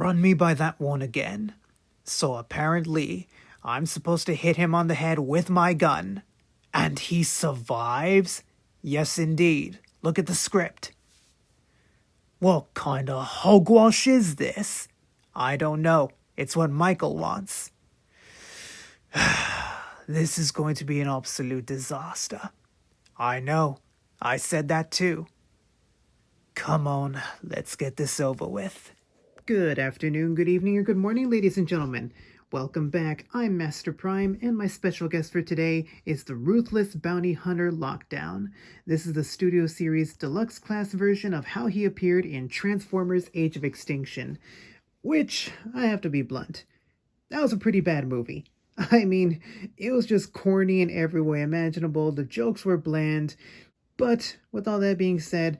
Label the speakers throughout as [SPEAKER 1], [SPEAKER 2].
[SPEAKER 1] Run me by that one again. So apparently, I'm supposed to hit him on the head with my gun. And he survives? Yes, indeed. Look at the script. What kind of hogwash is this? I don't know. It's what Michael wants. This is going to be an absolute disaster. I know. I said that too. Come on, let's get this over with. Good afternoon, good evening, or good morning, ladies and gentlemen. Welcome back. I'm Master Prime, and my special guest for today is the Ruthless Bounty Hunter Lockdown. This is the Studio Series Deluxe Class version of how he appeared in Transformers Age of Extinction, which, I have to be blunt, that was a pretty bad movie. I mean, it was just corny in every way imaginable, the jokes were bland, but with all that being said,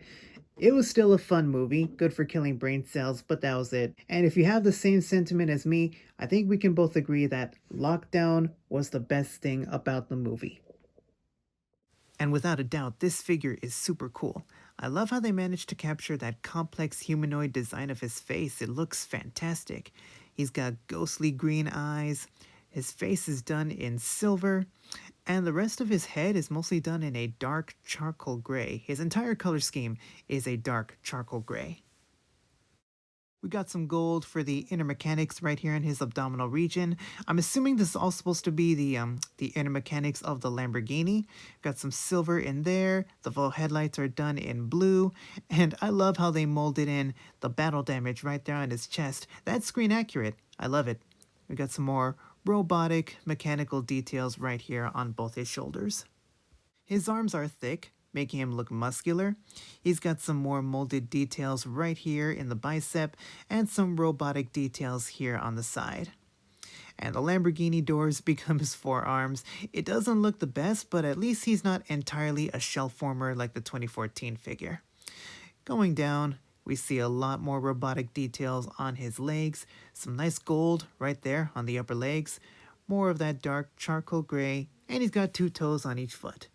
[SPEAKER 1] it was still a fun movie, good for killing brain cells, but that was it. And if you have the same sentiment as me, I think we can both agree that Lockdown was the best thing about the movie. And without a doubt, this figure is super cool. I love how they managed to capture that complex humanoid design of his face. It looks fantastic. He's got ghostly green eyes. His face is done in silver, and the rest of his head is mostly done in a dark charcoal gray. His entire color scheme is a dark charcoal gray. We got some gold for the inner mechanics right here in his abdominal region. I'm assuming this is all supposed to be the inner mechanics of the Lamborghini. Got some silver in there. The full headlights are done in blue. And I love how they molded in the battle damage right there on his chest. That's screen accurate. I love it. We got some more robotic mechanical details right here on both his shoulders. His arms are thick, making him look muscular. He's got some more molded details right here in the bicep and some robotic details here on the side. And the Lamborghini doors become his forearms. It doesn't look the best, but at least he's not entirely a shell former like the 2014 figure. Going down, we see a lot more robotic details on his legs, some nice gold right there on the upper legs, more of that dark charcoal gray, and he's got 2 toes on each foot.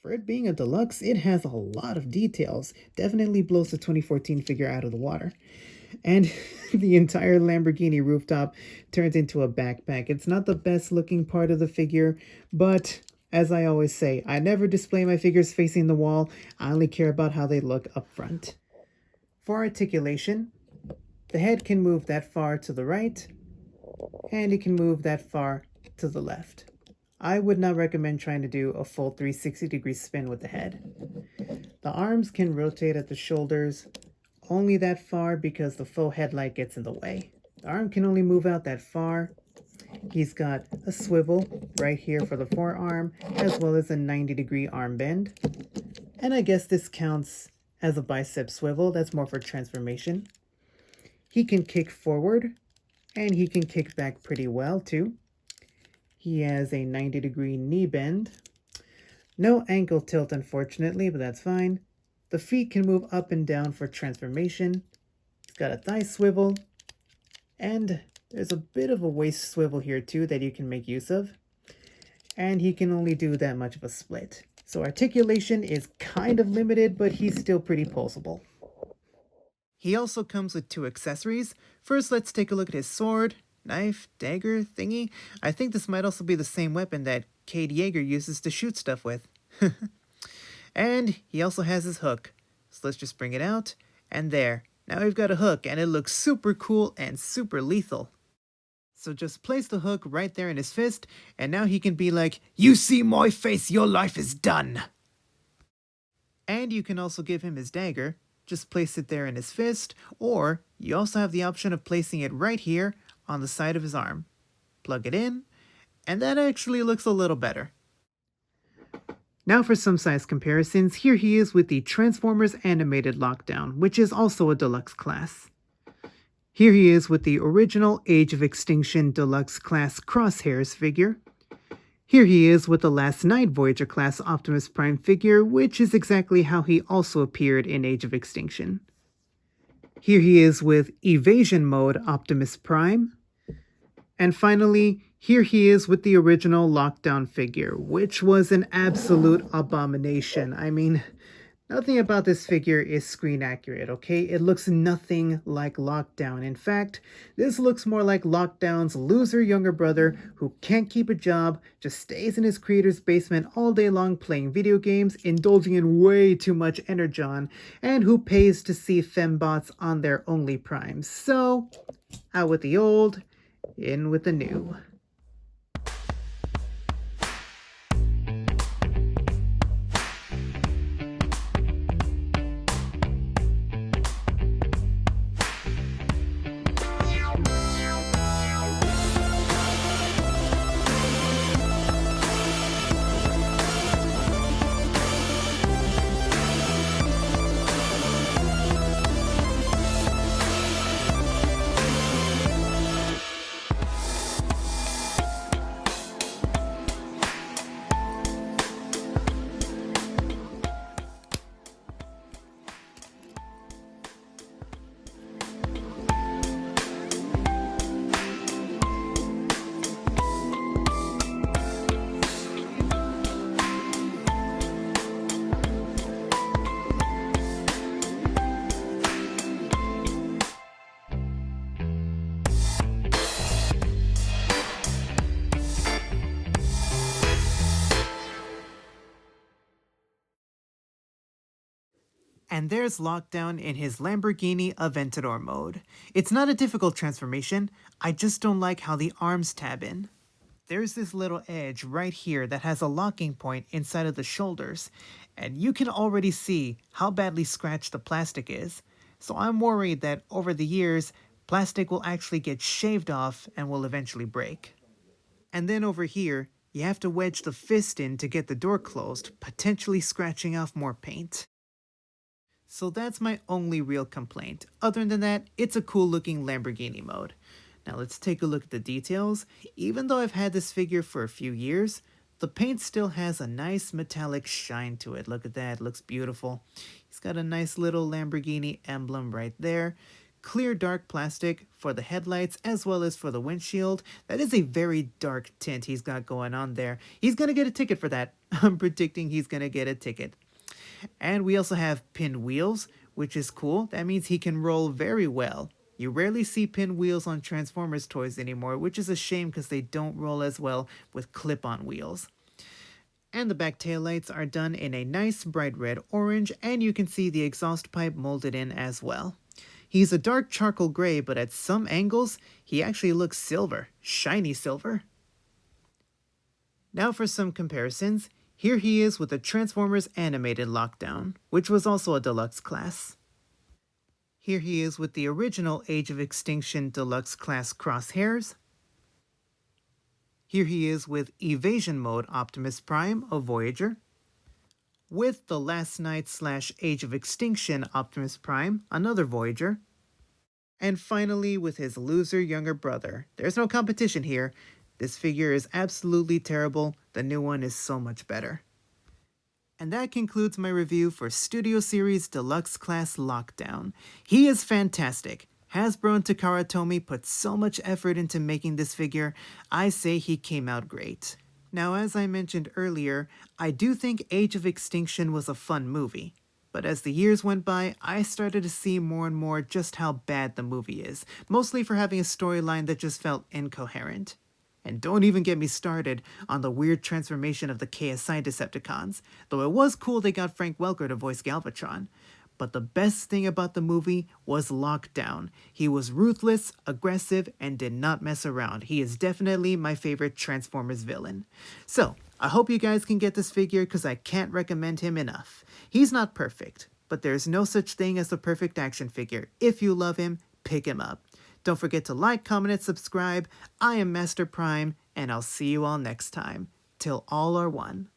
[SPEAKER 1] For it being a deluxe, it has a lot of details. Definitely blows the 2014 figure out of the water. And the entire Lamborghini rooftop turns into a backpack. It's not the best looking part of the figure, but as I always say, I never display my figures facing the wall. I only care about how they look up front. For articulation, the head can move that far to the right, and it can move that far to the left. I would not recommend trying to do a full 360-degree spin with the head. The arms can rotate at the shoulders only that far because the faux headlight gets in the way. The arm can only move out that far. He's got a swivel right here for the forearm, as well as a 90-degree arm bend. And I guess this counts as a bicep swivel. That's more for transformation. He can kick forward, and he can kick back pretty well too. He has a 90-degree knee bend. No ankle tilt, unfortunately, but that's fine. The feet can move up and down for transformation. He's got a thigh swivel, and there's a bit of a waist swivel here too that you can make use of. And he can only do that much of a split. So articulation is kind of limited, but he's still pretty pulsable. He also comes with 2 accessories. First, let's take a look at his sword, knife, dagger, thingy. I think this might also be the same weapon that Cade Yeager uses to shoot stuff with. And he also has his hook. So let's just bring it out, and there. Now we've got a hook, and it looks super cool and super lethal. So just place the hook right there in his fist, and now he can be like, "You see my face, your life is done." And you can also give him his dagger. Just place it there in his fist, or you also have the option of placing it right here on the side of his arm. Plug it in, and that actually looks a little better. Now for some size comparisons, here he is with the Transformers Animated Lockdown, which is also a deluxe class. Here he is with the original Age of Extinction Deluxe Class Crosshairs figure. Here he is with the Last Night Voyager class Optimus Prime figure, which is exactly how he also appeared in Age of Extinction. Here he is with Evasion Mode Optimus Prime. And finally, here he is with the original Lockdown figure, which was an absolute abomination. I mean, Nothing about this figure is screen accurate, okay? It looks nothing like Lockdown. In fact, this looks more like Lockdown's loser younger brother who can't keep a job, just stays in his creator's basement all day long playing video games, indulging in way too much energon, and who pays to see fembots on their only primes. So, out with the old, in with the new. And there's Lockdown in his Lamborghini Aventador mode. It's not a difficult transformation, I just don't like how the arms tab in. There's this little edge right here that has a locking point inside of the shoulders, and you can already see how badly scratched the plastic is. So I'm worried that over the years, plastic will actually get shaved off and will eventually break. And then over here, you have to wedge the fist in to get the door closed, potentially scratching off more paint. So that's my only real complaint. Other than that, it's a cool looking Lamborghini mode. Now let's take a look at the details. Even though I've had this figure for a few years, the paint still has a nice metallic shine to it. Look at that, it looks beautiful. He's got a nice little Lamborghini emblem right there. Clear dark plastic for the headlights as well as for the windshield. That is a very dark tint he's got going on there. He's gonna get a ticket for that. I'm predicting he's gonna get a ticket. And we also have pin wheels, which is cool. That means he can roll very well. You rarely see pin wheels on Transformers toys anymore, which is a shame because they don't roll as well with clip-on wheels. And the back taillights are done in a nice bright red orange, and you can see the exhaust pipe molded in as well. He's a dark charcoal gray, but at some angles, he actually looks silver, shiny silver. Now for some comparisons. Here he is with the Transformers Animated Lockdown, which was also a deluxe class. Here he is with the original Age of Extinction deluxe class Crosshairs. Here he is with Evasion Mode Optimus Prime of Voyager. With the Last Night / Age of Extinction Optimus Prime, another Voyager. And finally with his loser younger brother. There's no competition here. This figure is absolutely terrible. The new one is so much better. And that concludes my review for Studio Series Deluxe Class Lockdown. He is fantastic. Hasbro and Takara Tomy put so much effort into making this figure. I say he came out great. Now, as I mentioned earlier, I do think Age of Extinction was a fun movie. But as the years went by, I started to see more and more just how bad the movie is, mostly for having a storyline that just felt incoherent. And don't even get me started on the weird transformation of the KSI Decepticons, though it was cool they got Frank Welker to voice Galvatron. But the best thing about the movie was Lockdown. He was ruthless, aggressive, and did not mess around. He is definitely my favorite Transformers villain. So, I hope you guys can get this figure because I can't recommend him enough. He's not perfect, but there's no such thing as a perfect action figure. If you love him, pick him up. Don't forget to like, comment, and subscribe. I am Master Prime, and I'll see you all next time. Till all are one.